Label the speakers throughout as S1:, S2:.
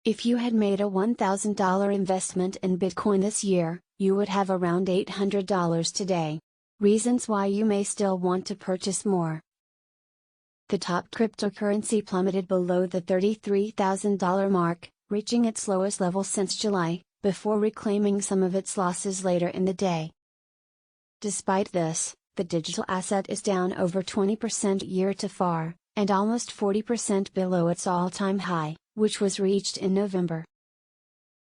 S1: If you had made a $1,000 investment in Bitcoin this year, you would have around $800 today. Reasons why you may still want to purchase more. The top cryptocurrency plummeted below the $33,000 mark, reaching its lowest level since July, before reclaiming some of its losses later in the day. Despite this, the digital asset is down over 20% year to far, and almost 40% below its all-time high, which was reached in November.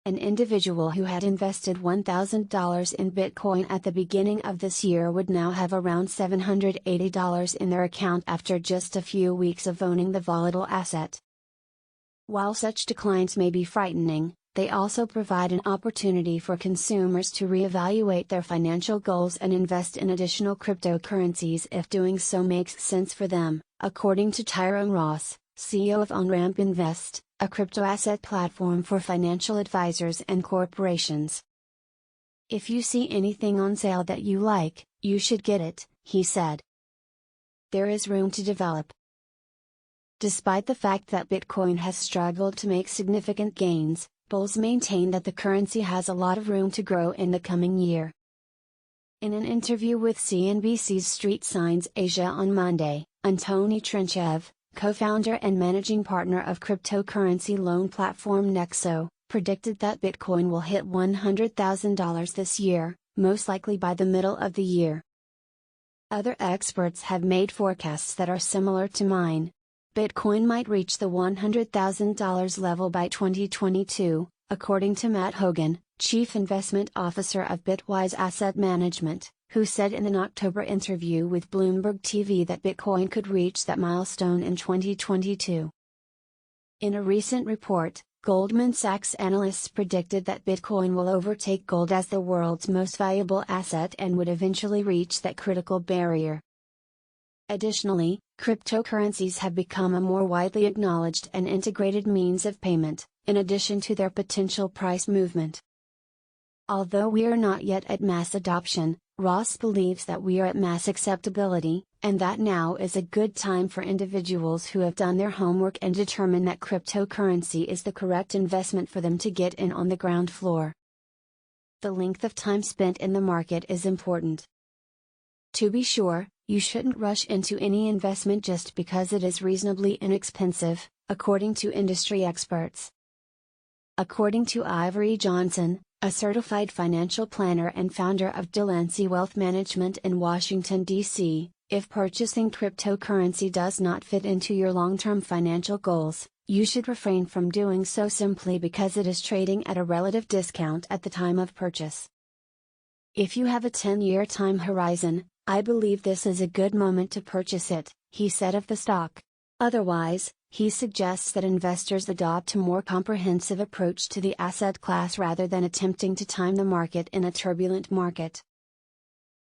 S1: An individual who had invested $1,000 in Bitcoin at the beginning of this year would now have around $780 in their account after just a few weeks of owning the volatile asset. While such declines may be frightening, they also provide an opportunity for consumers to reevaluate their financial goals and invest in additional cryptocurrencies if doing so makes sense for them, according to Tyrone Ross, CEO of OnRamp Invest, a crypto-asset platform for financial advisors and corporations. If you see anything on sale that you like, you should get it, he said. There is room to develop. Despite the fact that Bitcoin has struggled to make significant gains, bulls maintain that the currency has a lot of room to grow in the coming year. In an interview with CNBC's Street Signs Asia on Monday, Antony Trenchev, co-founder and managing partner of cryptocurrency loan platform Nexo, predicted that Bitcoin will hit $100,000 this year, most likely by the middle of the year. Other experts have made forecasts that are similar to mine. Bitcoin might reach the $100,000 level by 2022, according to Matt Hogan, Chief Investment Officer of Bitwise Asset Management, who said in an October interview with Bloomberg TV that Bitcoin could reach that milestone in 2022. In a recent report, Goldman Sachs analysts predicted that Bitcoin will overtake gold as the world's most valuable asset and would eventually reach that critical barrier. Additionally, cryptocurrencies have become a more widely acknowledged and integrated means of payment, in addition to their potential price movement. Although we are not yet at mass adoption, Ross believes that we are at mass acceptability, and that now is a good time for individuals who have done their homework and determine that cryptocurrency is the correct investment for them to get in on the ground floor. The length of time spent in the market is important. To be sure, you shouldn't rush into any investment just because it is reasonably inexpensive, according to industry experts. According to Ivory Johnson, a certified financial planner and founder of Delancey Wealth Management in Washington, D.C., if purchasing cryptocurrency does not fit into your long-term financial goals, you should refrain from doing so simply because it is trading at a relative discount at the time of purchase. If you have a 10-year time horizon, I believe this is a good moment to purchase it, he said of the stock. Otherwise, he suggests that investors adopt a more comprehensive approach to the asset class rather than attempting to time the market in a turbulent market.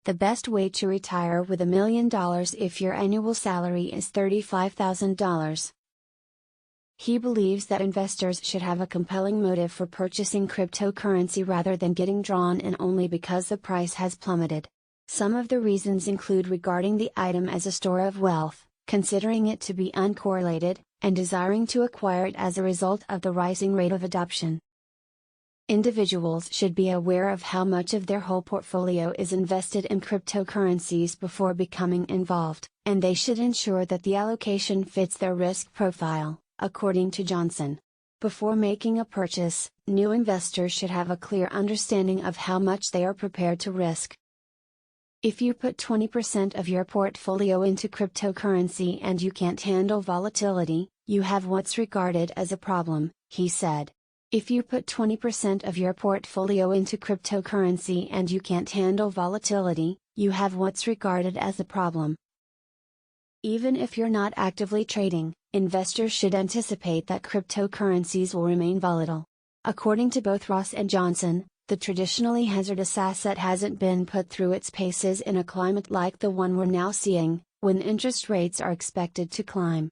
S1: The best way to retire with $1 million if your annual salary is $35,000. He believes that investors should have a compelling motive for purchasing cryptocurrency rather than getting drawn in only because the price has plummeted. Some of the reasons include regarding the item as a store of wealth, considering it to be uncorrelated, and desiring to acquire it as a result of the rising rate of adoption. Individuals should be aware of how much of their whole portfolio is invested in cryptocurrencies before becoming involved, and they should ensure that the allocation fits their risk profile, according to Johnson. Before making a purchase, new investors should have a clear understanding of how much they are prepared to risk. If you put 20% of your portfolio into cryptocurrency and you can't handle volatility, you have what's regarded as a problem, he said. If you put 20% of your portfolio into cryptocurrency and you can't handle volatility, you have what's regarded as a problem. Even if you're not actively trading, investors should anticipate that cryptocurrencies will remain volatile. According to both Ross and Johnson, the traditionally hazardous asset hasn't been put through its paces in a climate like the one we're now seeing, when interest rates are expected to climb.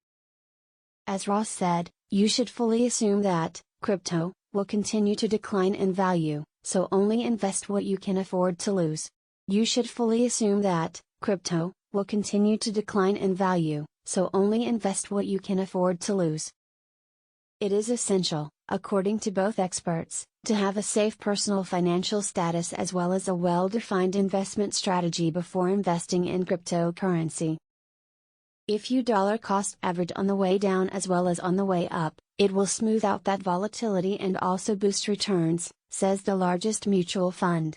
S1: As Ross said, you should fully assume that crypto will continue to decline in value, so only invest what you can afford to lose. You should fully assume that crypto will continue to decline in value, so only invest what you can afford to lose. It is essential, according to both experts, to have a safe personal financial status as well as a well-defined investment strategy before investing in cryptocurrency. If you dollar cost average on the way down as well as on the way up, it will smooth out that volatility and also boost returns, says the largest mutual fund.